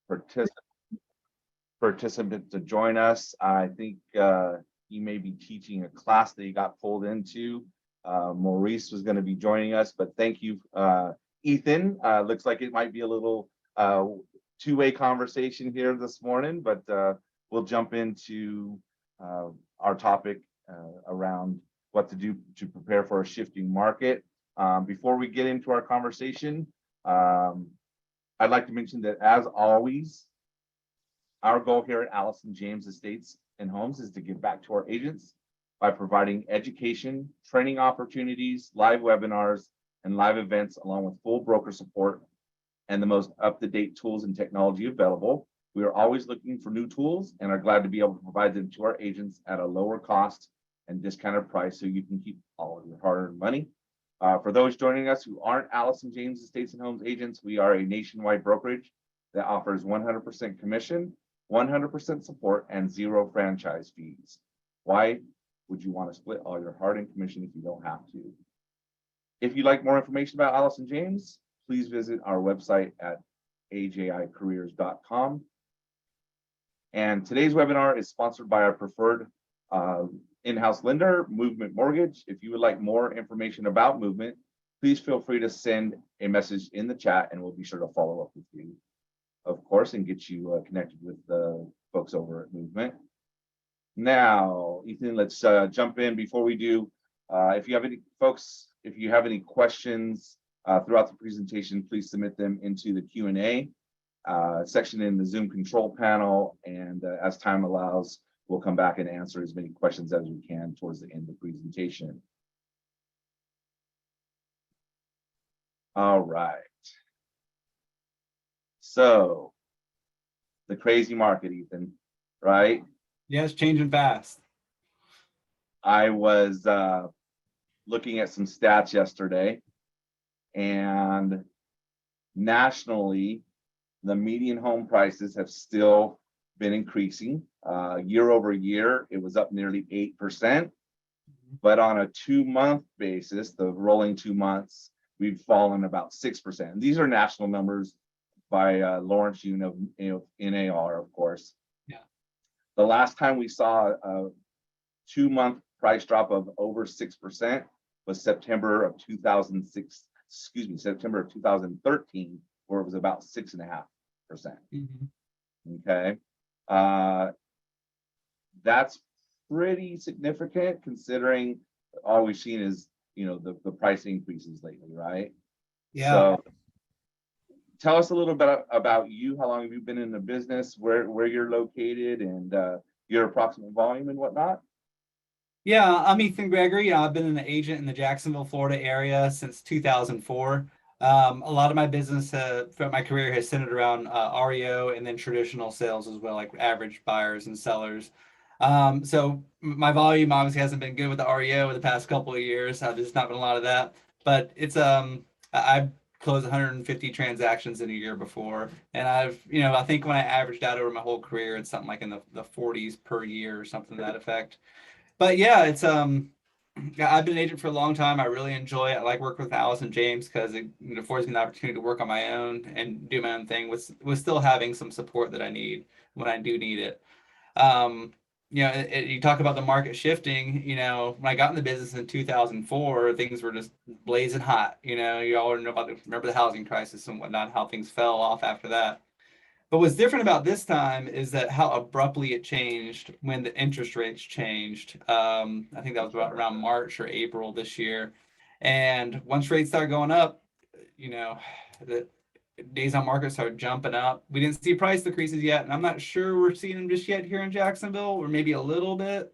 participant to join us. I think he may be teaching a class that he got pulled into. Maurice was going to be joining us, but thank you, Ethan. Looks like it might be a little two-way conversation here this morning, but we'll jump into our topic around what to do to prepare for a shifting market. Before we get into our conversation, I'd like to mention that, as always, our goal here at Allison James Estates and Homes is to give back to our agents by providing education, training opportunities, live webinars, and live events, along with full broker support and the most up-to-date tools and technology available. We are always looking for new tools and are glad to be able to provide them to our agents at a lower cost and discounted price, so you can keep all of your hard-earned money. For those joining us who aren't Allison James Estates and Homes agents, we are a nationwide brokerage that offers 100% commission, 100% support, and 0 franchise fees. Why would you want to split all your hard-earned commission if you don't have to? If you'd like more information about Allison James, please visit our website at ajicareers.com. And today's webinar is sponsored by our preferred in-house lender, Movement Mortgage. If you would like more information about Movement, please feel free to send a message in the chat, and we'll be sure to follow up with you, of course, and get you connected with the folks over at Movement. Now, Ethan, let's jump in. Before we do, if you have any questions throughout the presentation, please submit them into the Q&A section in the Zoom control panel, and as time allows, we'll come back and answer as many questions as we can towards the end of the presentation. All right. So, the crazy market, Ethan, right? Yeah, it's changing fast. I was looking at some stats yesterday, and nationally, the median home prices have still been increasing. Year over year, it was up nearly 8%. But on a 2-month basis, the rolling 2 months, we've fallen about 6%. And these are national numbers by Lawrence Yun of NAR, of course. Yeah. The last time we saw a 2-month price drop of over 6% was September of 2013, where it was about 6.5%. Okay. That's pretty significant considering all we've seen is, the price increases lately, right? Yeah. So tell us a little bit about you. How long have you been in the business, where you're located, and your approximate volume and whatnot? Yeah, I'm Ethan Gregory. I've been an agent in the Jacksonville, Florida area since 2004. A lot of my business throughout my career has centered around REO and then traditional sales as well, like average buyers and sellers. So my volume obviously hasn't been good with the REO the past couple of years. There's not been a lot of that, but it's I've closed 150 transactions in a year before, and I think when I averaged out over my whole career, it's something like in the 40s per year or something to that effect. But yeah, it's I've been an agent for a long time. I really enjoy it. I like working with Allison James because it affords me the opportunity to work on my own and do my own thing with still having some support that I need when I do need it. You talk about the market shifting. When I got in the business in 2004, things were just blazing hot. You all remember the housing crisis and whatnot, how things fell off after that. But what's different about this time is that how abruptly it changed when the interest rates changed. I think that was around March or April this year. And once rates started going up, the days on market started jumping up. We didn't see price decreases yet, and I'm not sure we're seeing them just yet here in Jacksonville, or maybe a little bit,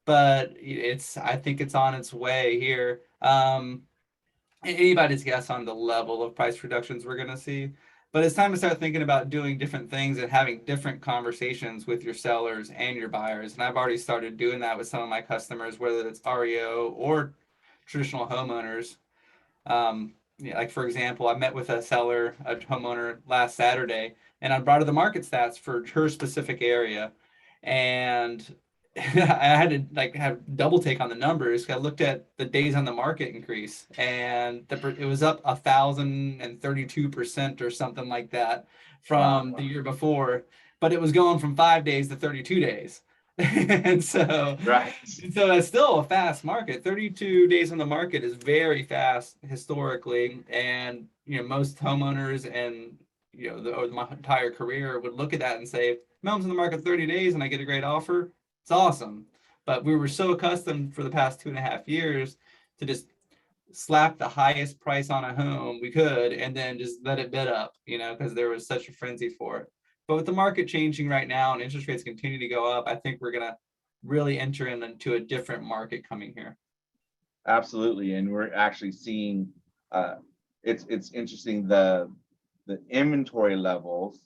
but I think it's on its way here. Anybody's guess on the level of price reductions we're going to see. But it's time to start thinking about doing different things and having different conversations with your sellers and your buyers. And I've already started doing that with some of my customers, whether it's REO or traditional homeowners. Like, for example, I met with a homeowner last Saturday, and I brought her the market stats for her specific area. And I had to have double take on the numbers. I looked at the days on the market increase, and it was up 1,032% or something like that from Wow. the year before, but it was going from 5 days to 32 days. And so Right. it's still a fast market. 32 days on the market is very fast historically. And, most homeowners and, over my entire career would look at that and say, if my home's in the market 30 days and I get a great offer, it's awesome. But we were so accustomed for the past 2.5 years to just slap the highest price on a home we could and then just let it bid up, because there was such a frenzy for it. But with the market changing right now and interest rates continue to go up, I think we're going to really enter into a different market coming here. Absolutely. And we're actually seeing, it's interesting, the inventory levels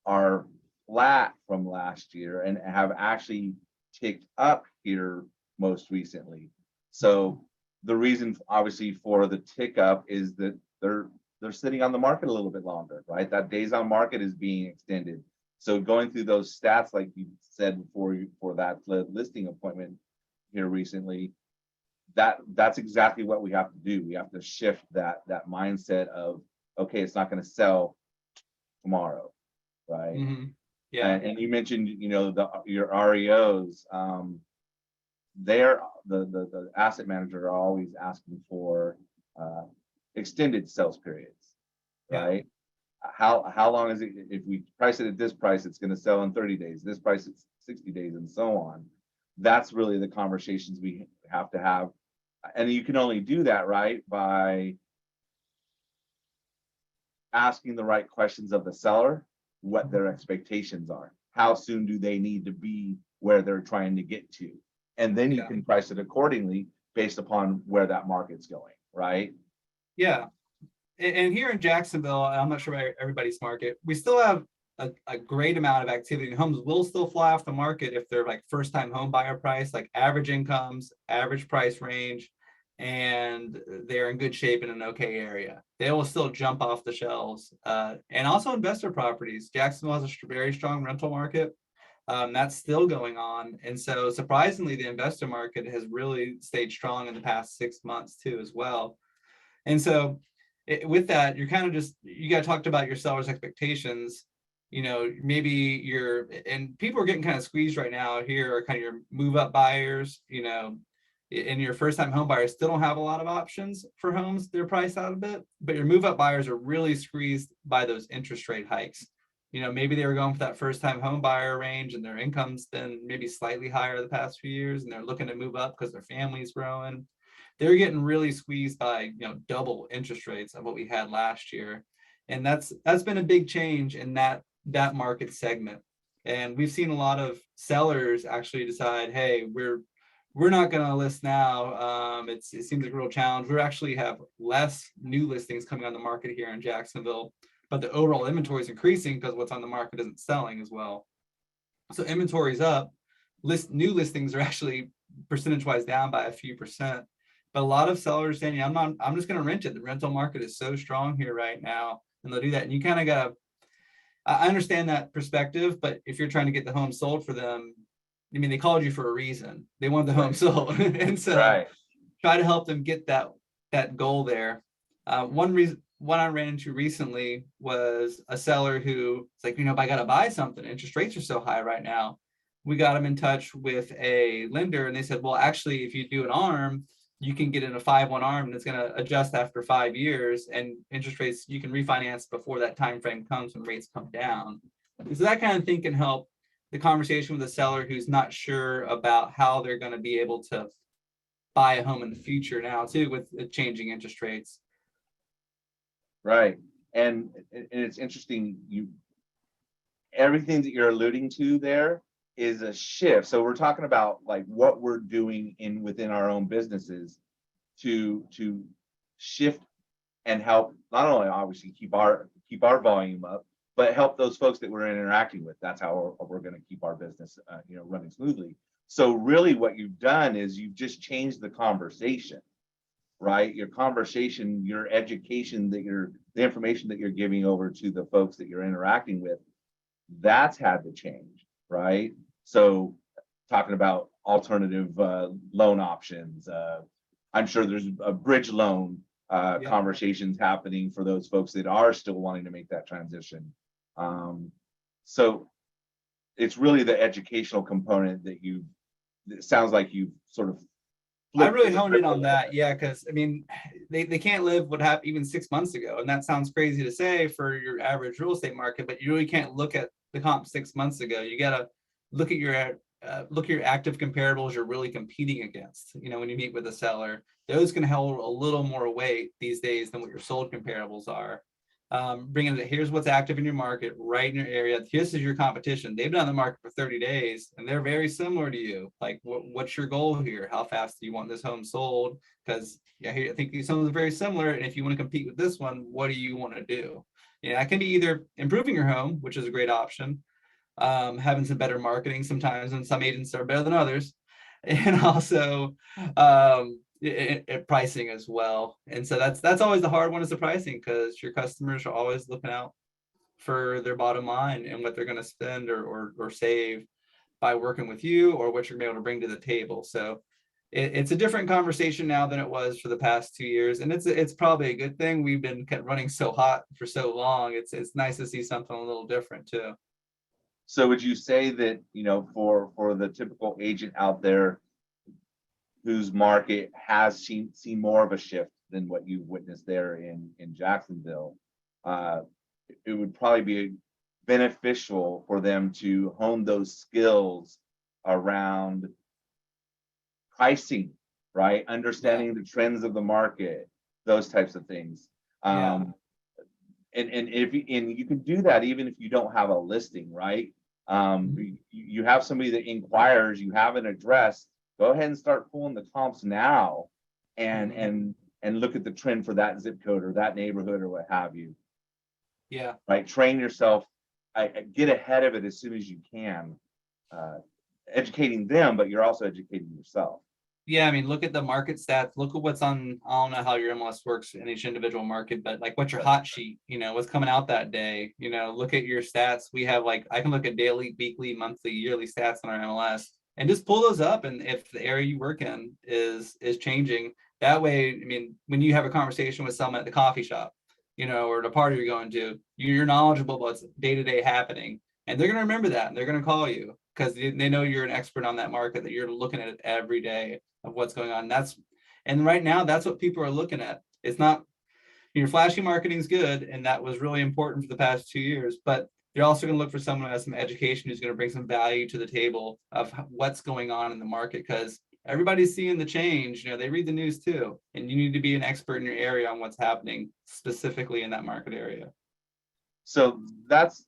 are flat from last year and have actually ticked up here most recently. So the reason obviously for the tick up is that they're sitting on the market a little bit longer, right? That days on market is being extended. So going through those stats, like you said before, for that listing appointment here recently, that's exactly what we have to do. We have to shift that mindset of, okay, it's not going to sell tomorrow, right? Mm-hmm. Yeah. And you mentioned, your REOs, they're the asset manager are always asking for extended sales periods, right? How long is it? If we price it at this price, it's going to sell in 30 days. This price, it's 60 days, and so on. That's really the conversations we have to have, and you can only do that, right, by asking the right questions of the seller, what their expectations are, how soon do they need to be where they're trying to get to, and then you can price it accordingly based upon where that market's going, right? Yeah. And here in Jacksonville, I'm not sure about everybody's market, we still have a great amount of activity. Homes will still fly off the market if they're like first time home buyer price, like average incomes, average price range, and they're in good shape in an okay area. They will still jump off the shelves. And also investor properties. Jacksonville has a very strong rental market. That's still going on. And so surprisingly, the investor market has really stayed strong in the past 6 months too, as well. And so with that, you're kind of you got talked about your seller's expectations. Maybe and people are getting kind of squeezed right now here are kind of your move up buyers, and your first time home buyers still don't have a lot of options for homes. They're priced out a bit, but your move up buyers are really squeezed by those interest rate hikes. Maybe they were going for that first time home buyer range and their income's been maybe slightly higher the past few years and they're looking to move up because their family's growing. They're getting really squeezed by double interest rates of what we had last year, and that's been a big change in that market segment. And we've seen a lot of sellers actually decide, hey, we're not going to list now. It seems like a real challenge. We actually have less new listings coming on the market here in Jacksonville, but the overall inventory is increasing because what's on the market isn't selling as well. So inventory's up. New listings are actually percentage wise down by a few percent. But a lot of sellers saying, I'm just going to rent it. The rental market is so strong here right now. And they'll do that. And you kind of got to, I understand that perspective, but if you're trying to get the home sold for them, they called you for a reason. They want the home sold. And so try to help them get that goal there. One I ran into recently was a seller who it's like, if I got to buy something, interest rates are so high right now. We got them in touch with a lender and they said, well, actually, if you do an ARM, you can get in a 5-1 ARM and it's going to adjust after 5 years, and interest rates you can refinance before that time frame comes when rates come down. And so that kind of thing can help the conversation with a seller who's not sure about how they're going to be able to buy a home in the future now too with the changing interest rates. Right. And it's interesting, everything that you're alluding to there is a shift. So we're talking about like what we're doing within our own businesses to shift and help not only obviously keep our volume up, but help those folks that we're interacting with. That's how we're going to keep our business running smoothly. So really what you've done is you've just changed the conversation, right? Your conversation, your education, the information that you're giving over to the folks that you're interacting with, that's had to change, right? So talking about alternative loan options, I'm sure there's a bridge loan conversations happening for those folks that are still wanting to make that transition. So it's really the educational component that it sounds like you've sort of I flipped really the honed in script a on little that. bit. Yeah, because I mean, they can't live what happened even 6 months ago. And that sounds crazy to say for your average real estate market, but you really can't look at the comp 6 months ago. You gotta look at your active comparables you're really competing against. When you meet with a seller, those can hold a little more weight these days than what your sold comparables are. Bringing it, here's what's active in your market right in your area. This is your competition. They've been on the market for 30 days and they're very similar to you. Like, what's your goal here? How fast do you want this home sold? Because I think these homes are very similar. And if you want to compete with this one, what do you want to do? That can be either improving your home, which is a great option, having some better marketing sometimes, and some agents are better than others, and also pricing as well. And so that's always the hard one, is the pricing, because your customers are always looking out for their bottom line and what they're going to spend or save by working with you, or what you're going to be able to bring to the table. So it's a different conversation now than it was for the past 2 years, and it's probably a good thing. We've been running so hot for so long. It's nice to see something a little different too. So would you say that, for the typical agent out there whose market has seen more of a shift than what you've witnessed there in Jacksonville, uh, it would probably be beneficial for them to hone those skills around pricing, right? Yeah, Understanding the trends of the market, those types of things. yeah. And you can do that even if you don't have a listing, right? You have somebody that inquires, you have an address, go ahead and start pulling the comps now, and Mhm. and and look at the trend for that zip code or that neighborhood or what have you, Yeah. right? Train yourself, get ahead of it as soon as you can, uh, educating them, but you're also educating yourself. Yeah, I mean, look at the market stats. Look at what's on. I don't know how your MLS works in each individual market, but like, what's your hot sheet? What's coming out that day. Look at your stats. We have, like, I can look at daily, weekly, monthly, yearly stats on our MLS and just pull those up. And if the area you work in is changing, that way, I mean, when you have a conversation with someone at the coffee shop, or the party you're going to, you're knowledgeable about what's day to day happening, and they're gonna remember that, and they're gonna call you because they know you're an expert on that market, that you're looking at it every day of what's going on. And right now, that's what people are looking at. It's not, your flashy marketing is good, and that was really important for the past 2 years, but you're also going to look for someone who has some education, who's going to bring some value to the table of what's going on in the market, because everybody's seeing the change. They read the news too, and you need to be an expert in your area on what's happening specifically in that market area. So that's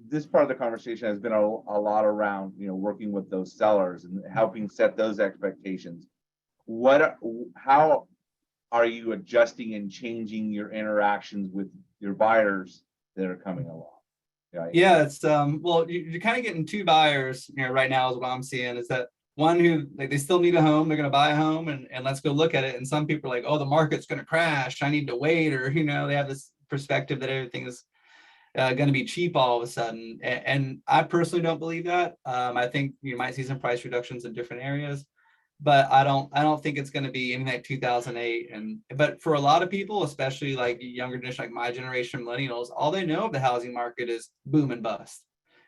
this part of the conversation has been a lot around, working with those sellers and helping set those expectations. How are you adjusting and changing your interactions with your buyers that are coming along? Right. Yeah, it's well, you're kind of getting two buyers, right now, is what I'm seeing, is that one who, like, they still need a home, they're going to buy a home, and let's go look at it. And some people are like, oh, the market's going to crash, I need to wait, or they have this perspective that everything is going to be cheap all of a sudden. And I personally don't believe that. I think you might see some price reductions in different areas, but I don't think it's going to be anything like 2008. But for a lot of people, especially like younger generation, like my generation, millennials, all they know of the housing market is boom and bust.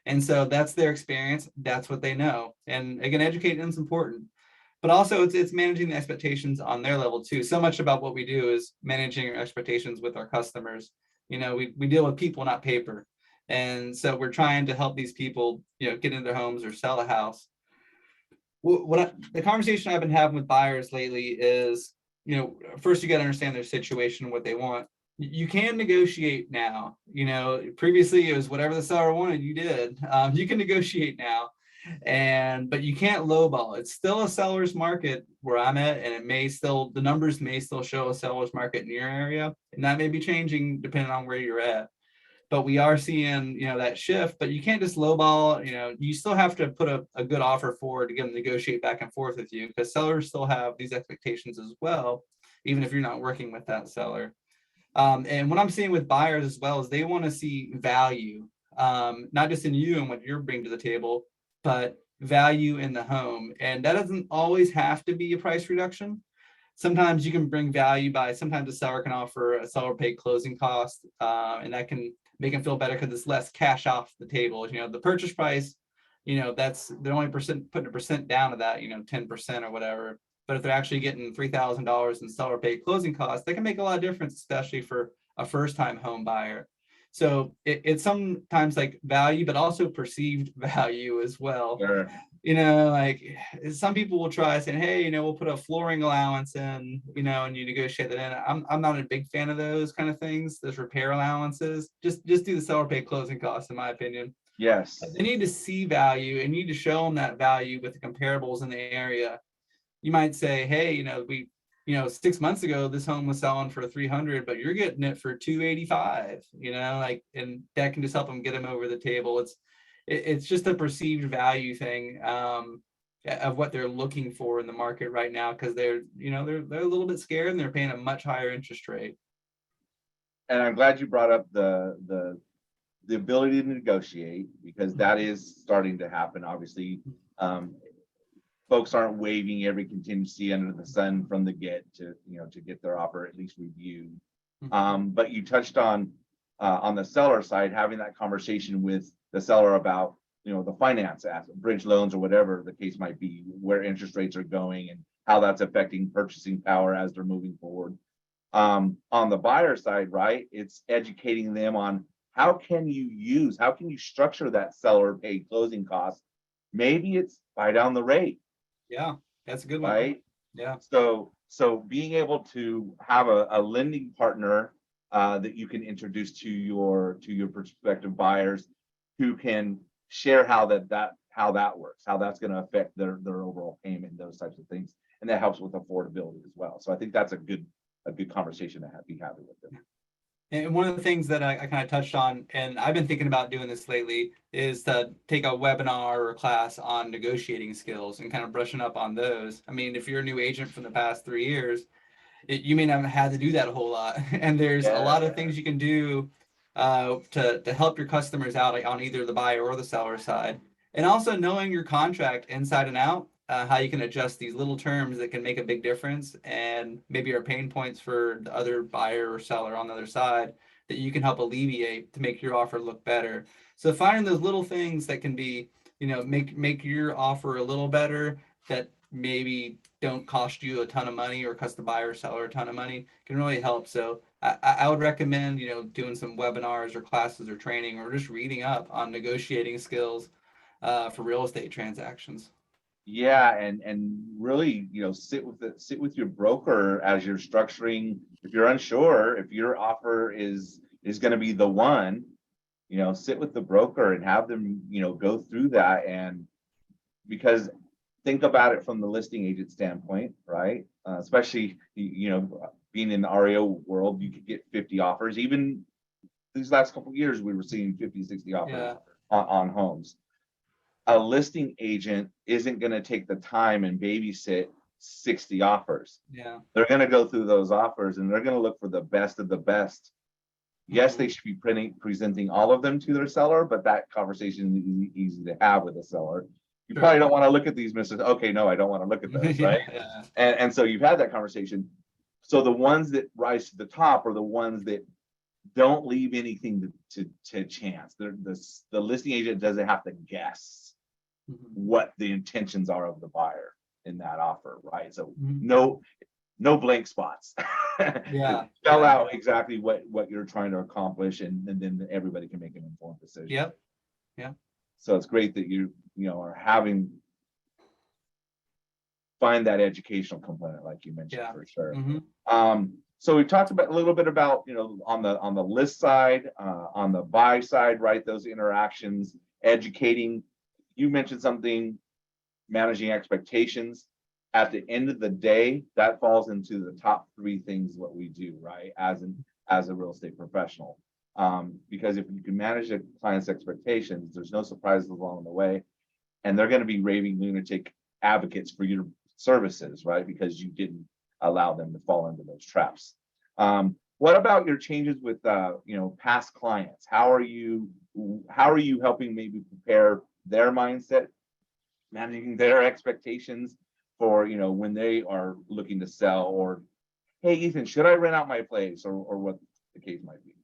And so that's their experience. That's what they know. And again, educating them is important, but also it's managing the expectations on their level too. So much about what we do is managing our expectations with our customers. We deal with people, not paper. And so we're trying to help these people, get into their homes or sell a house. The conversation I've been having with buyers lately is, first you got to understand their situation and what they want. You can negotiate now. Previously it was whatever the seller wanted, you did. You can negotiate now, but you can't lowball. It's still a seller's market where I'm at, and the numbers may still show a seller's market in your area, and that may be changing depending on where you're at. But we are seeing, that shift. But you can't just lowball. You still have to put a good offer forward to get them to negotiate back and forth with you, because sellers still have these expectations as well, even if you're not working with that seller. And what I'm seeing with buyers as well is they want to see value, not just in you and what you're bringing to the table, but value in the home. And that doesn't always have to be a price reduction. Sometimes you can bring value by, sometimes a seller can offer a seller paid closing cost, and that can make them feel better because it's less cash off the table. You know, the purchase price, you know, that's they're only putting a percent down of that, you know, 10% or whatever. But if they're actually getting $3,000 in seller paid closing costs, they can make a lot of difference, especially for a first time home buyer. So it's sometimes like value, but also perceived value as well. Sure. You know, like some people will try saying, hey, you know, we'll put a flooring allowance in, you know, and you negotiate that in. I'm not a big fan of those kind of things, those repair allowances. Just do the seller paid closing costs, in my opinion. Yes. They need to see value and you need to show them that value with the comparables in the area. You might say, hey, you know, 6 months ago, this home was selling for 300, but you're getting it for 285, you know, like, and that can just help them get them over the table. It's just a perceived value thing of what they're looking for in the market right now, because they're a little bit scared and they're paying a much higher interest rate. And I'm glad you brought up the ability to negotiate, because that is starting to happen. Obviously, folks aren't waiving every contingency under the sun from the get to get their offer at least reviewed. But you touched on the seller side, having that conversation with the seller about the finance asset, bridge loans, or whatever the case might be, where interest rates are going and how that's affecting purchasing power as they're moving forward. On the buyer side, right, it's educating them on how can you structure that seller paid closing cost. Maybe it's buy down the rate. Yeah, that's a good one. Right. Yeah. So being able to have a lending partner that you can introduce to your prospective buyers, who can share how that works, how that's going to affect their overall payment, those types of things, and that helps with affordability as well. So I think that's a good conversation to be having with them. And one of the things that I kind of touched on, and I've been thinking about doing this lately, is to take a webinar or a class on negotiating skills and kind of brushing up on those. I mean, if you're a new agent from the past 3 years, you may not have had to do that a whole lot. And there's a lot of things you can do to help your customers out on either the buyer or the seller side. And also knowing your contract inside and out, how you can adjust these little terms that can make a big difference, and maybe are pain points for the other buyer or seller on the other side that you can help alleviate to make your offer look better. So finding those little things that can be, make your offer a little better, that maybe don't cost you a ton of money or cost the buyer or seller a ton of money, can really help. So I would recommend, doing some webinars or classes or training, or just reading up on negotiating skills for real estate transactions. Yeah, and really, sit with your broker as you're structuring. If you're unsure if your offer is going to be the one, sit with the broker and have them, go through that. And because think about it from the listing agent standpoint, right? Especially, being in the REO world, you could get 50 offers. Even these last couple of years, we were seeing 50, 60 offers on homes. A listing agent isn't going to take the time and babysit 60 offers. Yeah. They're going to go through those offers and they're going to look for the best of the best. Yes, they should be presenting all of them to their seller, but that conversation is easy to have with a seller. You probably don't want to look at these, Mrs. Okay, no, I don't want to look at those, right? Yeah. And so you've had that conversation. So the ones that rise to the top are the ones that don't leave anything to chance. The listing agent doesn't have to guess what the intentions are of the buyer in that offer, right? So no blank spots. Spell out exactly what you're trying to accomplish, and then everybody can make an informed decision. Yep. Yeah. So it's great that you are find that educational component, like you mentioned, for sure. So we talked about a little bit about, on the list side, on the buy side, right? Those interactions, educating. You mentioned something, managing expectations. At the end of the day, that falls into the top 3 things what we do, right? As a real estate professional. Because if you can manage a client's expectations, there's no surprises along the way, and they're going to be raving lunatic advocates for your services, right? Because you didn't allow them to fall into those traps. What about your changes with past clients? How are you helping maybe prepare their mindset, managing their expectations for when they are looking to sell, or hey Ethan, should I rent out my place, or what the case might be?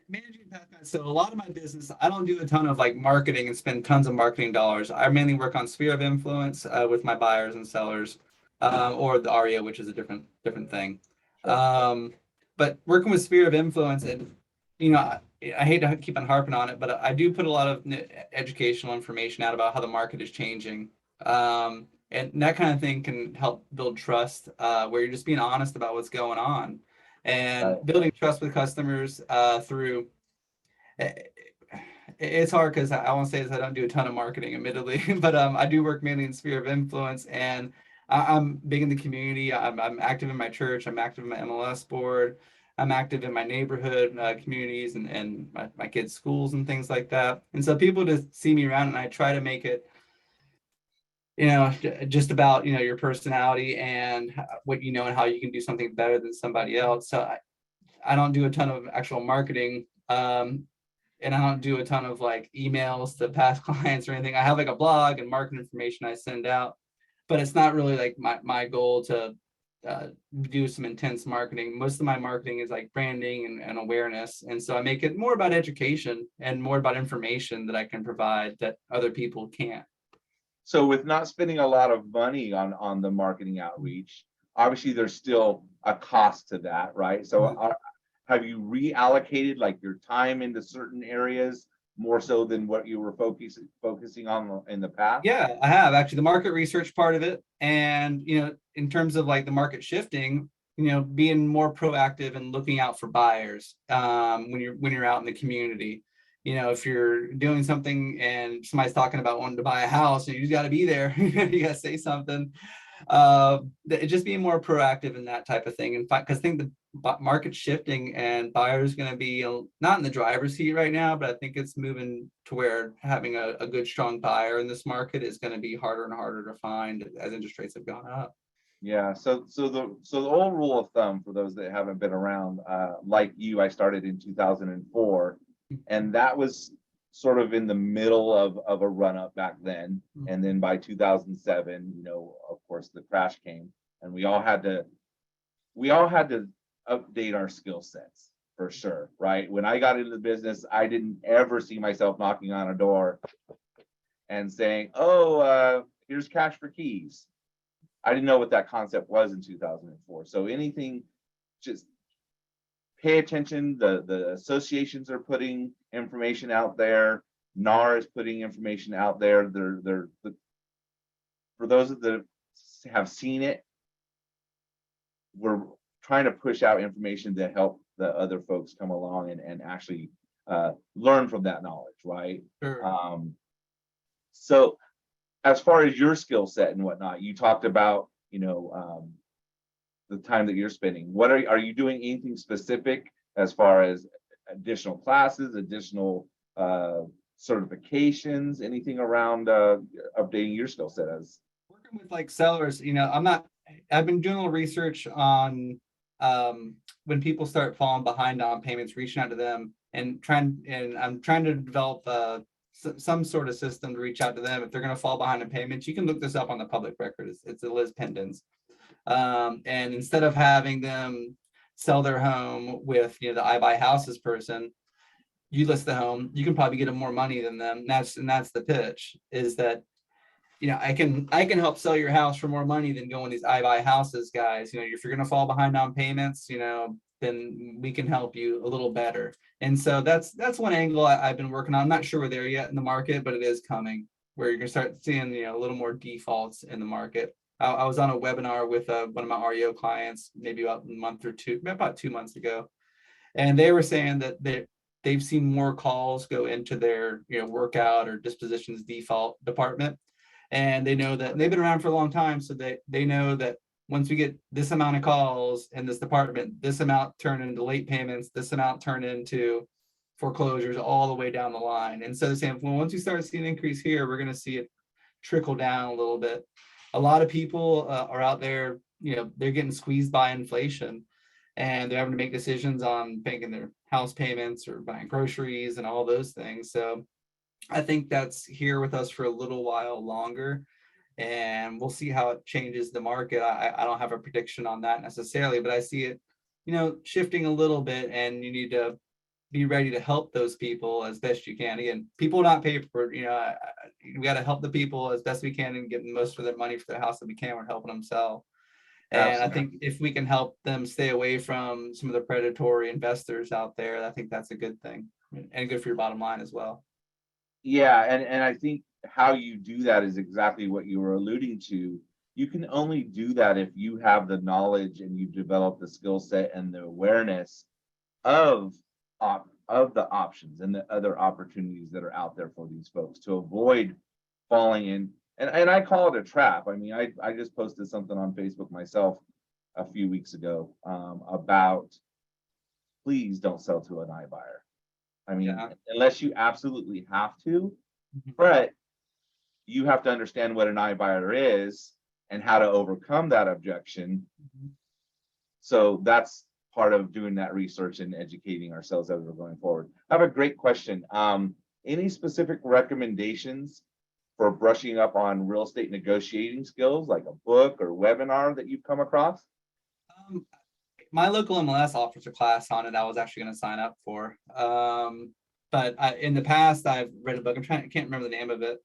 managing path guys. So a lot of my business, I don't do a ton of like marketing and spend tons of marketing dollars. I mainly work on sphere of influence with my buyers and sellers, or the REO, which is a different thing. Sure. But working with sphere of influence, and you know, I hate to keep on harping on it, but I do put a lot of educational information out about how the market is changing. And that kind of thing can help build trust, where you're just being honest about what's going on and Right. building trust with customers through. It's hard because I want to say is I don't do a ton of marketing, admittedly, but I do work mainly in sphere of influence, and I'm big in the community. I'm active in my church. I'm active in my MLS board. I'm active in my neighborhood communities and my kids' schools and things like that. And so people just see me around, and I try to make it, just about, your personality and what you know and how you can do something better than somebody else. So I don't do a ton of actual marketing. And I don't do a ton of like emails to past clients or anything. I have like a blog and market information I send out, but it's not really like my goal to do some intense marketing. Most of my marketing is like branding and awareness. And so I make it more about education and more about information that I can provide that other people can't. So with not spending a lot of money on the marketing outreach, obviously there's still a cost to that, right? So have you reallocated like your time into certain areas more so than what you were focusing on in the past? Yeah, I have actually the market research part of it. And, in terms of like the market shifting, being more proactive and looking out for buyers when you're out in the community. If you're doing something and somebody's talking about wanting to buy a house, and you got to be there, you got to say something. Just being more proactive in that type of thing. In fact, because I think the market shifting and buyers going to be not in the driver's seat right now, but I think it's moving to where having a good, strong buyer in this market is going to be harder and harder to find as interest rates have gone up. Yeah. So the old rule of thumb for those that haven't been around, like you, I started in 2004, and that was sort of in the middle of a run up back then. And then by 2007, of course, the crash came, and we all had to update our skill sets for sure, right? When I got into the business, I didn't ever see myself knocking on a door and saying, "Oh, here's cash for keys." I didn't know what that concept was in 2004. So anything, just pay attention. The associations are putting information out there. NAR is putting information out there. They're for those that have seen it, we're trying to push out information to help the other folks come along and actually learn from that knowledge, right? Sure. So as far as your skill set and whatnot, you talked about, the time that you're spending. What are you doing anything specific as far as additional classes, additional certifications, anything around updating your skill set as Working with like sellers, I've been doing a little research on when people start falling behind on payments, reaching out to them and I'm trying to develop some sort of system to reach out to them if they're going to fall behind on payments. You can look this up on the public record. It's a Liz Pendens. And instead of having them sell their home with the I buy houses person, you list the home, you can probably get them more money than them. That's the pitch, is that I can help sell your house for more money than going these I buy houses guys. If you're gonna fall behind on payments, then we can help you a little better. And so that's one angle I've been working on. I'm not sure we're there yet in the market, but it is coming, where you're gonna start seeing a little more defaults in the market. I was on a webinar with one of my REO clients maybe about a month or two, about 2 months ago, and they were saying that they've seen more calls go into their workout or dispositions default department, and they know that they've been around for a long time, so they know that once we get this amount of calls in this department, this amount turn into late payments, this amount turn into foreclosures, all the way down the line. And so they're saying, well, once we start seeing an increase here, we're going to see it trickle down a little bit. A lot of people are out there, they're getting squeezed by inflation, and they're having to make decisions on making their house payments or buying groceries and all those things. So I think that's here with us for a little while longer, and we'll see how it changes the market. I don't have a prediction on that necessarily, but I see it, shifting a little bit, and you need to be ready to help those people as best you can. Again, people not pay for, we got to help the people as best we can and get the most of their money for their house that we can. We're helping them sell. And I Absolutely. think if we can help them stay away from some of the predatory investors out there, I think that's a good thing and good for your bottom line as well. Yeah, and I think how you do that is exactly what you were alluding to. You can only do that if you have the knowledge and you've developed the skill set and the awareness of of the options and the other opportunities that are out there for these folks to avoid falling in. And I call it a trap. I mean, I just posted something on Facebook myself a few weeks ago about please don't sell to an iBuyer. I mean, Yeah. unless you absolutely have to, Mhm. but you have to understand what an iBuyer is and how to overcome that objection. Mhm. So that's part of doing that research and educating ourselves as we're going forward. I have a great question. Any specific recommendations for brushing up on real estate negotiating skills, like a book or webinar that you've come across? Um, my local MLS offers a class on it. I was actually going to sign up for. But in the past, I've read a book. I can't remember the name of it.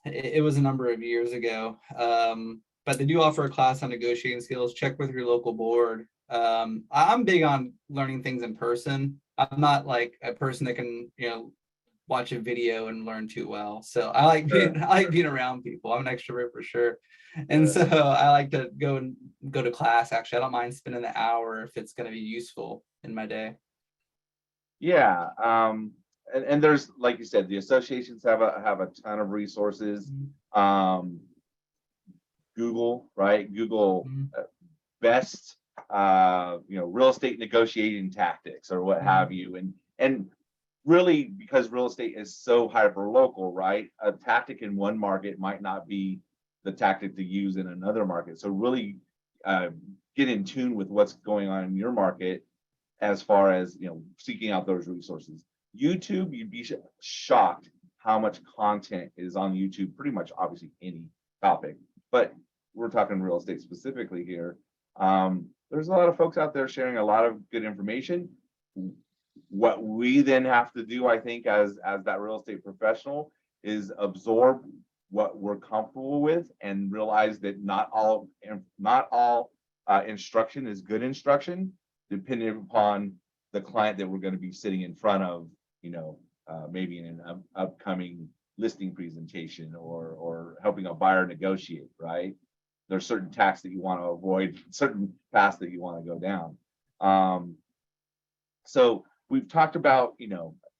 It was a number of years ago. But they do offer a class on negotiating skills. Check with your local board. I'm big on learning things in person. I'm not like a person that can, watch a video and learn too well. So Sure, I like being around people. I'm an extrovert for sure. And sure. so I like to go to class. Actually, I don't mind spending the hour if it's going to be useful in my day. Yeah. And there's, like you said, the associations have a ton of resources. Mhm. Um, Google, right? Google Mhm. best real estate negotiating tactics or what have Mhm. you. And really, because real estate is so hyper local, right? A tactic in one market might not be the tactic to use in another market. So really uh, get in tune with what's going on in your market as far as seeking out those resources. YouTube, you'd be shocked how much content is on YouTube, pretty much obviously any topic, but we're talking real estate specifically here. There's a lot of folks out there sharing a lot of good information. What we then have to do, I think, as that real estate professional, is absorb what we're comfortable with and realize that not all instruction is good instruction, depending upon the client that we're going to be sitting in front of, maybe in an upcoming listing presentation or helping a buyer negotiate, right? There's certain tasks that you want to avoid, certain paths that you want to go down. So we've talked about,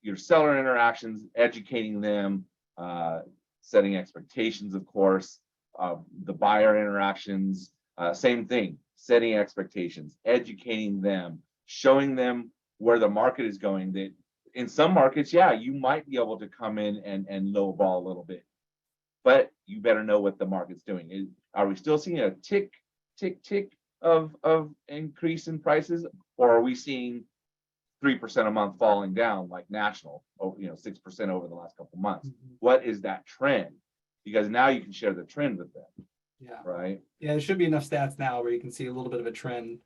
your seller interactions, educating them, uh, setting expectations, of course, the buyer interactions, same thing, setting expectations, educating them, showing them where the market is going. That in some markets, yeah, you might be able to come in and lowball a little bit, but you better know what the market's doing. Are we still seeing a tick of increase in prices, or are we seeing 3% a month falling down like national, 6% over the last couple of months? Mhm. What is that trend? Because now you can share the trend with them, Yeah. right? Yeah, there should be enough stats now where you can see a little bit of a trend.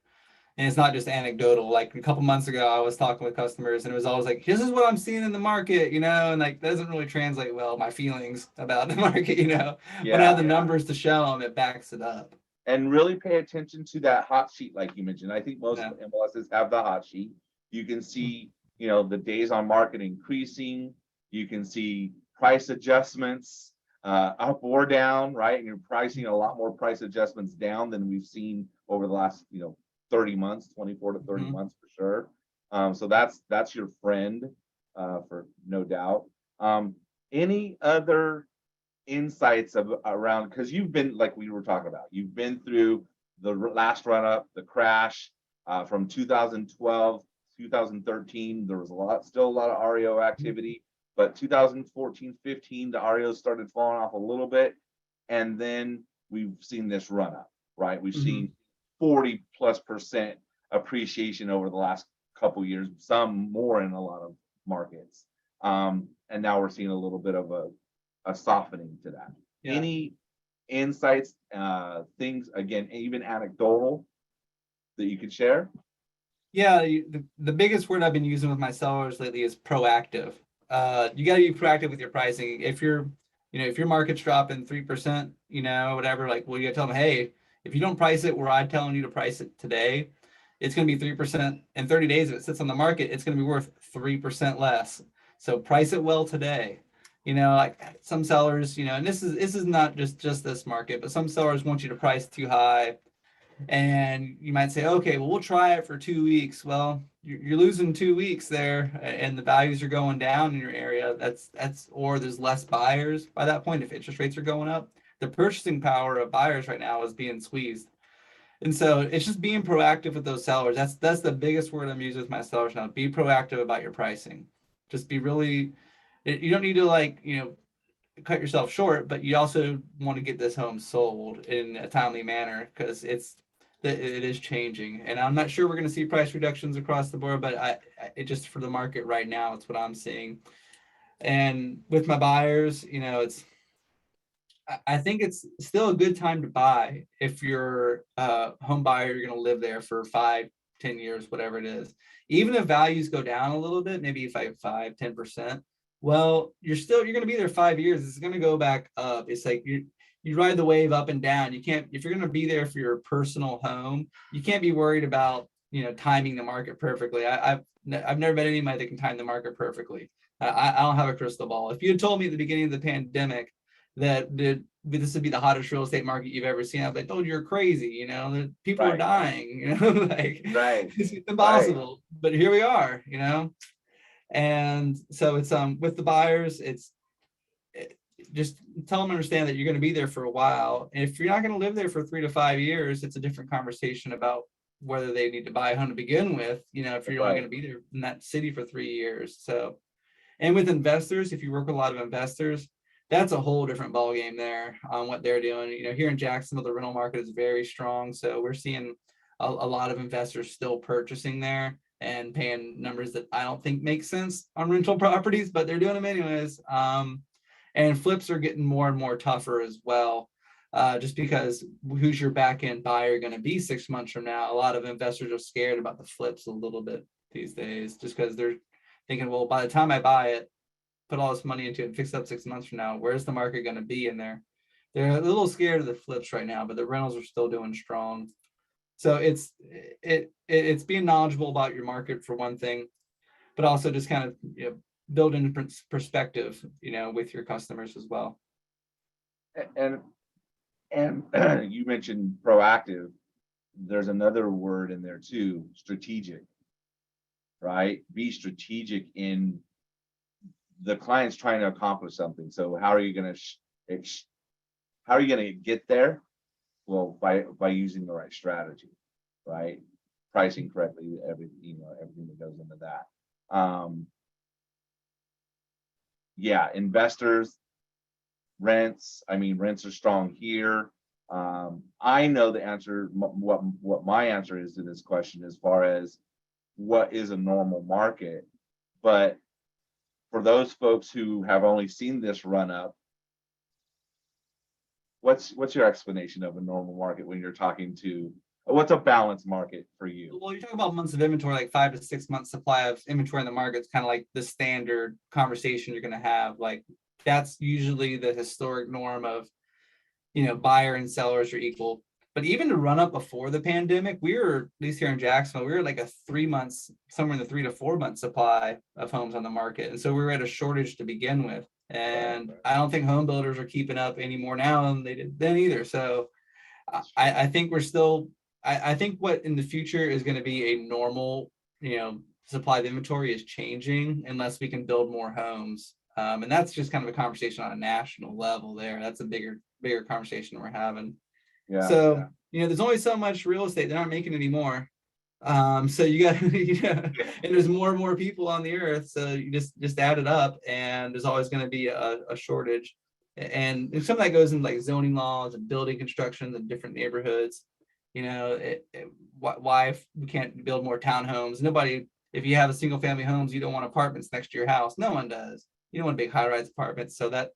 And it's not just anecdotal. Like a couple months ago, I was talking with customers and it was always like, this is what I'm seeing in the market, and like doesn't really translate well my feelings about the market, When I have Yeah. the numbers to show them, it backs it up. And really pay attention to that hot sheet, like you mentioned. I think most Yeah. MLSs have the hot sheet. You can see, the days on market increasing. You can see price adjustments up or down, right? And you're pricing a lot more price adjustments down than we've seen over the last, 30 months, 24 to 30 Mhm. months for sure. So that's your friend, for no doubt. Any other insights around, because you've been, like we were talking about, you've been through the last run up, the crash, from 2012, 2013. There was still a lot of REO activity, but 2014, 15, the REO started falling off a little bit, and then we've seen this run up, right? We've Mhm. seen 40+% appreciation over the last couple years, some more in a lot of markets. And now we're seeing a little bit of a softening to that. Yeah. Any insights, things, again, even anecdotal, that you could share? Yeah, the biggest word I've been using with my sellers lately is proactive. You got to be proactive with your pricing. If if your market's dropping 3%, whatever, like, well, you got to tell them, hey, if you don't price it where I'm telling you to price it today, it's going to be 3% in 30 days. If it sits on the market, it's going to be worth 3% less. So price it well today. Like some sellers, and this is not just this market, but some sellers want you to price too high, and you might say, okay, well, we'll try it for 2 weeks. Well, you're losing 2 weeks there, and the values are going down in your area. Or there's less buyers by that point if interest rates are going up. The purchasing power of buyers right now is being squeezed. And so it's just being proactive with those sellers. That's the biggest word I'm using with my sellers now. Be proactive about your pricing. Just be really, you don't need to cut yourself short, but you also want to get this home sold in a timely manner because it is changing, and I'm not sure we're going to see price reductions across the board, but it just for the market right now, it's what I'm seeing. And with my buyers, it's I think it's still a good time to buy if you're a home buyer, you're going to live there for 5, 10 years, whatever it is. Even if values go down a little bit, maybe if I 5, 10%, well, you're going to be there 5 years. It's going to go back up. It's like you ride the wave up and down. You can't, if you're going to be there for your personal home, you can't be worried about, timing the market perfectly. I've never met anybody that can time the market perfectly. I don't have a crystal ball. If you had told me at the beginning of the pandemic that this would be the hottest real estate market you've ever seen, I'd be like, oh, you're crazy, people are Right, dying, like right, it's right. impossible. But here we are, and so it's with the buyers, just tell them, understand that you're going to be there for a while. And if you're not going to live there for 3 to 5 years, it's a different conversation about whether they need to buy a home to begin with, if you're only going Right. to be there in that city for 3 years. So, and with investors, if you work with a lot of investors, that's a whole different ballgame there on what they're doing. Here in Jacksonville, the rental market is very strong. So we're seeing a lot of investors still purchasing there and paying numbers that I don't think make sense on rental properties, but they're doing them anyways. And flips are getting more and more tougher as well. Just because who's your back end buyer going to be 6 months from now? A lot of investors are scared about the flips a little bit these days, just because they're thinking, well, by the time I buy it, put all this money into it, and fix it up 6 months from now, where's the market going to be in there? They're a little scared of the flips right now, but the rentals are still doing strong. So it's being knowledgeable about your market for one thing, but also just kind of building perspective, with your customers as well. And and you mentioned proactive. There's another word in there too, strategic, right? Be strategic in the client's trying to accomplish something. So how are you going to how are you going to get there? Well, by using the right strategy, right? Pricing correctly, everything that goes into that. Yeah, investors, rents. I mean, rents are strong here. I know the answer. What my answer is to this question, as far as what is a normal market, but for those folks who have only seen this run up, what's your explanation of a normal market when you're talking to what's a balanced market for you? Well, you're talking about months of inventory, like 5 to 6 months supply of inventory in the market. It's kind of like the standard conversation you're going to have. Like that's usually the historic norm of, buyer and sellers are equal. But even to run up before the pandemic, we were, at least here in Jacksonville, we were like a 3 months, somewhere in the 3 to 4 month supply of homes on the market. And so we were at a shortage to begin with. Right, And right. I don't think home builders are keeping up any more now than they did then either. So I think we're still, I think what in the future is going to be a normal, supply of inventory is changing unless we can build more homes. And that's just kind of a conversation on a national level there. That's a bigger conversation we're having. Yeah, So, there's only so much real estate. They're not making any more. So you got, yeah, and there's more and more people on the earth. So you just add it up, and there's always going to be a shortage. And some of that goes in like zoning laws and building constructions in different neighborhoods. Why we can't build more townhomes? Nobody, if you have a single family homes, you don't want apartments next to your house. No one does. You don't want big high rise apartments. So that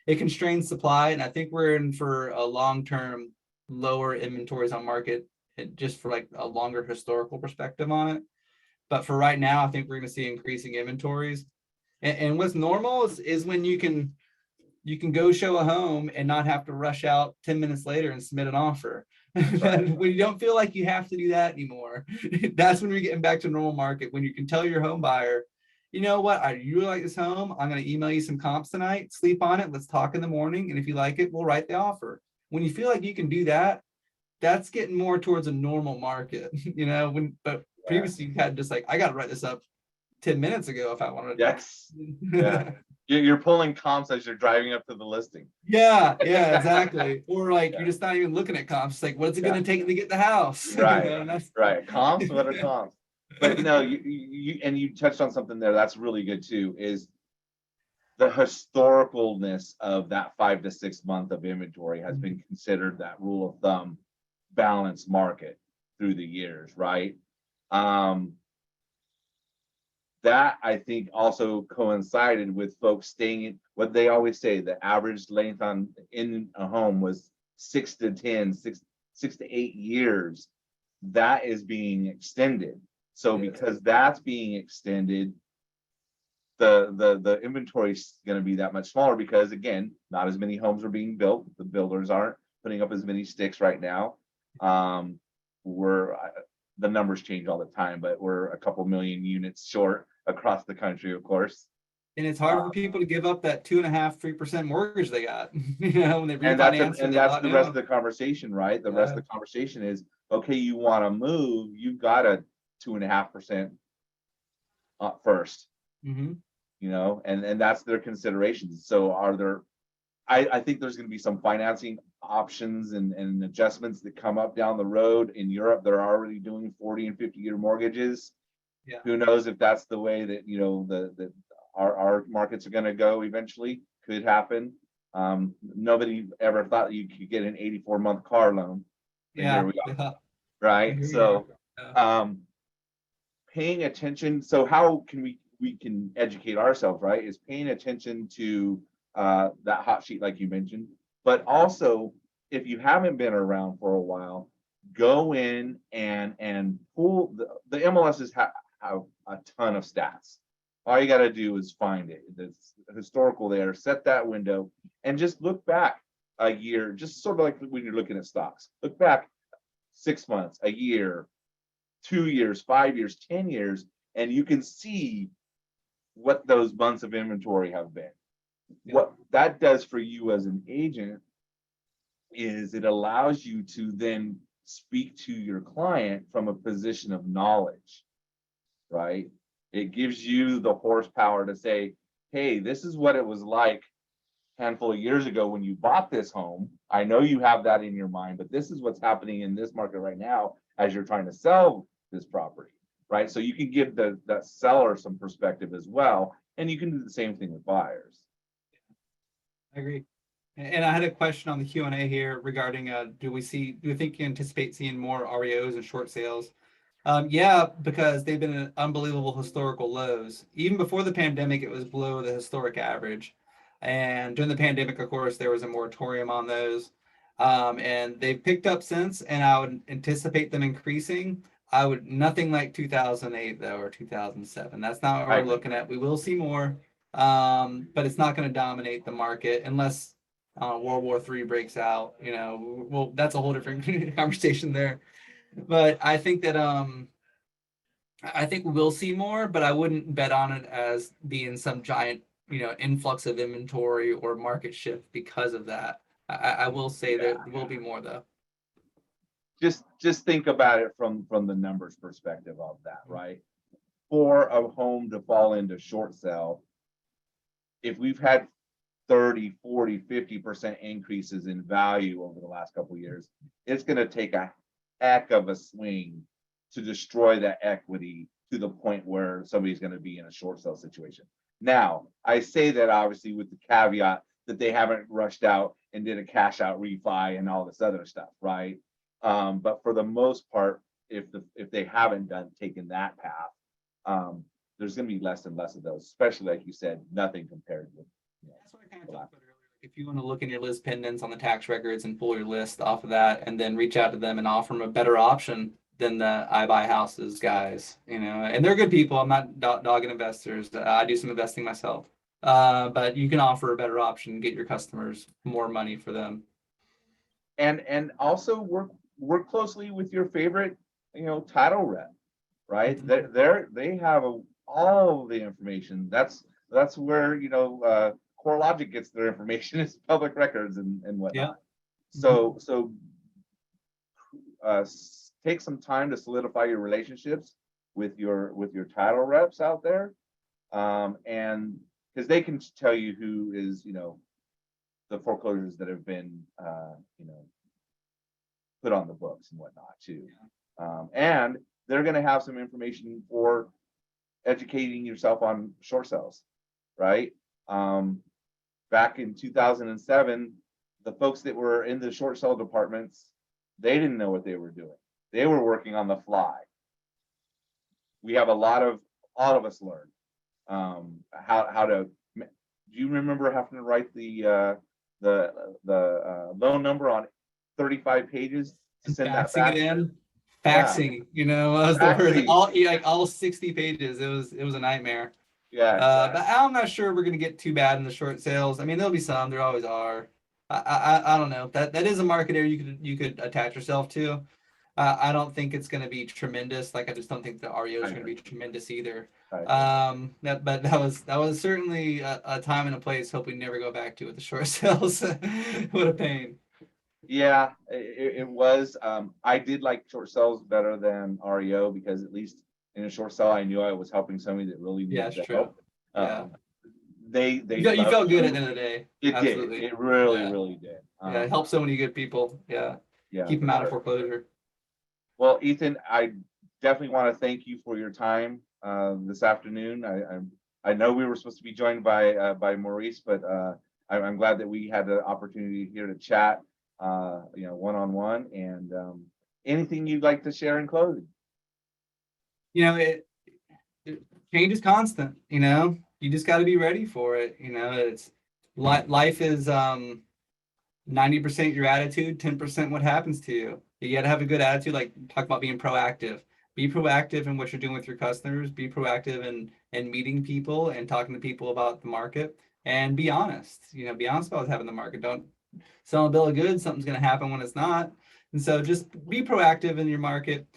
it constrains supply. And I think we're in for a long term lower inventories on market, just for like a longer historical perspective on it. But for right now, I think we're going to see increasing inventories. And what's normal is when you can go show a home and not have to rush out 10 minutes later and submit an offer. Right. When you don't feel like you have to do that anymore, that's when we're getting back to normal market. When you can tell your home buyer, you know what, I really like this home. I'm going to email you some comps tonight. Sleep on it. Let's talk in the morning. And if you like it, we'll write the offer. When you feel like you can do that, that's getting more towards a normal market, but previously you had just like, I got to write this up 10 minutes ago if I wanted Yes. Yeah. to. You're pulling comps as you're driving up to the listing. Yeah, exactly. Or like Yeah. you're just not even looking at comps. Like, what's it Yeah. going to take to get the house? Right. Right. Comps, what are comps? But no, you touched on something there that's really good too, is the historicalness of that 5 to 6 month of inventory has been considered that rule of thumb balanced market through the years, right? That I think also coincided with folks staying in what they always say, the average length in a home was 6 to 10, 6 to 8 years. That is being extended. So because that's being extended, the inventory is going to be that much smaller because again, not as many homes are being built. The builders aren't putting up as many sticks right now. We're the numbers change all the time, but we're a couple million units short across the country, of course. And it's hard for people to give up that 2.5-3% mortgage they got, when they And refinance. that's the rest of the conversation, right? The rest of the conversation is, okay, you want to move, you've got a 2.5% up first, and that's their considerations. So I think there's going to be some financing options and adjustments that come up down the road. In Europe, they're already doing 40 and 50-year mortgages. Yeah. Who knows if that's the way that our markets are going to go eventually? Could happen. Nobody ever thought you could get an 84-month car loan. Yeah. Here we are. Right. So paying attention. So how can we can educate ourselves, right? Is paying attention to that hot sheet, like you mentioned, but also if you haven't been around for a while, go in and pull the MLSs have a ton of stats. All you got to do is find it. It's historical there, set that window and just look back a year, just sort of like when you're looking at stocks, look back 6 months, a year, 2 years, 5 years, 10 years, and you can see what those months of inventory have been. What that does for you as an agent is it allows you to then speak to your client from a position of knowledge, right? It gives you the horsepower to say, hey, this is what it was like a handful of years ago when you bought this home. I know you have that in your mind, but this is what's happening in this market right now as you're trying to sell this property, right? So you can give that seller some perspective as well, and you can do the same thing with buyers. I agree. And I had a question on the Q&A here regarding do we think you anticipate seeing more REOs and short sales? Yeah, because they've been at unbelievable historical lows. Even before the pandemic, it was below the historic average. And during the pandemic, of course, there was a moratorium on those. And they've picked up since, and I would anticipate them increasing. Nothing like 2008 though, or 2007. That's not what we're looking at. We will see more, but it's not going to dominate the market unless World War III breaks out. Well, that's a whole different conversation there. But I think that I think we will see more, but I wouldn't bet on it as being some giant influx of inventory or market shift because of that. I will say there will be more though. Just think about it from the numbers perspective of that, right? For a home to fall into short sale, if we've had 30, 40, 50% increases in value over the last couple of years, it's going to take a heck of a swing to destroy that equity to the point where somebody's going to be in a short sale situation. Now, I say that obviously with the caveat that they haven't rushed out and did a cash out refi and all this other stuff, right? But for the most part, if they haven't taken that path, there's going to be less and less of those, especially like you said, nothing compared with. That's what I kind of talked about earlier. If you want to look in your list pendants on the tax records and pull your list off of that, and then reach out to them and offer them a better option, than the I buy houses guys, and they're good people. I'm not dogging investors. I do some investing myself. But you can offer a better option, get your customers more money for them. And also work closely with your favorite, title rep, right? They have all the information. That's where CoreLogic gets their information is public records and Yeah. whatnot. So uh, take some time to solidify your relationships with your title reps out there, and because they can tell you who is the foreclosures that have been put on the books and whatnot too. And they're going to have some information for educating yourself on short sales, right? Back in 2007, the folks that were in the short sale departments, they didn't know what they were doing. They were working on the fly. We have all of us learn how to. Do you remember having to write the loan number on 35 pages to And send that faxing back? it in, Yeah, faxing, was the word. faxing. All 60 pages. It was a nightmare. Yeah, exactly. But I'm not sure we're gonna get too bad in the short sales. I mean, there'll be some. There always are. I don't know. That is a market area you could attach yourself to. I don't think it's going to be tremendous. Like I just don't think the REO is going to be tremendous either. But that was certainly a time and a place. Hope we never go back to with the short sales. What a pain. Yeah, it was. I did like short sales better than REO because at least in a short sale, I knew I was helping somebody that really Yeah, needed it's the true. help. Yeah. They You loved felt good at you. the end of the day. It did. Absolutely. It really, Yeah. really did. Yeah. It helps so many good people. Yeah. Yeah, Keep them for out of sure. foreclosure. Well, Ethan, I definitely want to thank you for your time this afternoon. I know we were supposed to be joined by Maurice, but I'm glad that we had the opportunity here to chat, one on one. And anything you'd like to share in closing? It change is constant. You just got to be ready for it. It's life is 90% your attitude, 10% what happens to you. You got to have a good attitude, like talk about being proactive. Be proactive in what you're doing with your customers. Be proactive in meeting people and talking to people about the market, and be honest. Be honest about what's happening in the market. Don't sell a bill of goods. Something's going to happen when it's not. And so just be proactive in your market.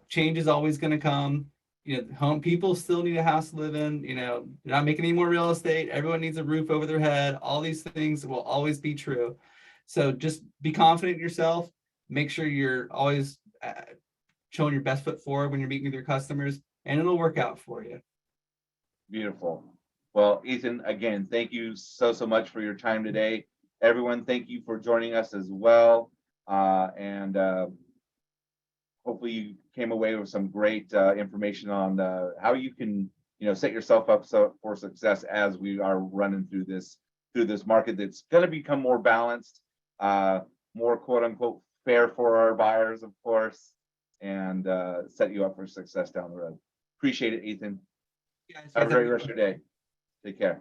Change is always going to come. Home people still need a house to live in. You're not making any more real estate. Everyone needs a roof over their head. All these things will always be true. So just be confident in yourself. Make sure you're always showing your best foot forward when you're meeting with your customers, and it'll work out for you. Beautiful. Well, Ethan, again, thank you so much for your time today. Everyone, thank you for joining us as well. And hopefully you came away with some great information on how you can, set yourself up for success as we are running through this market that's going to become more balanced, more quote unquote fair for our buyers, of course, and set you up for success down the road. Appreciate it, Ethan. You guys Have a have great good rest of one. your day. Take care.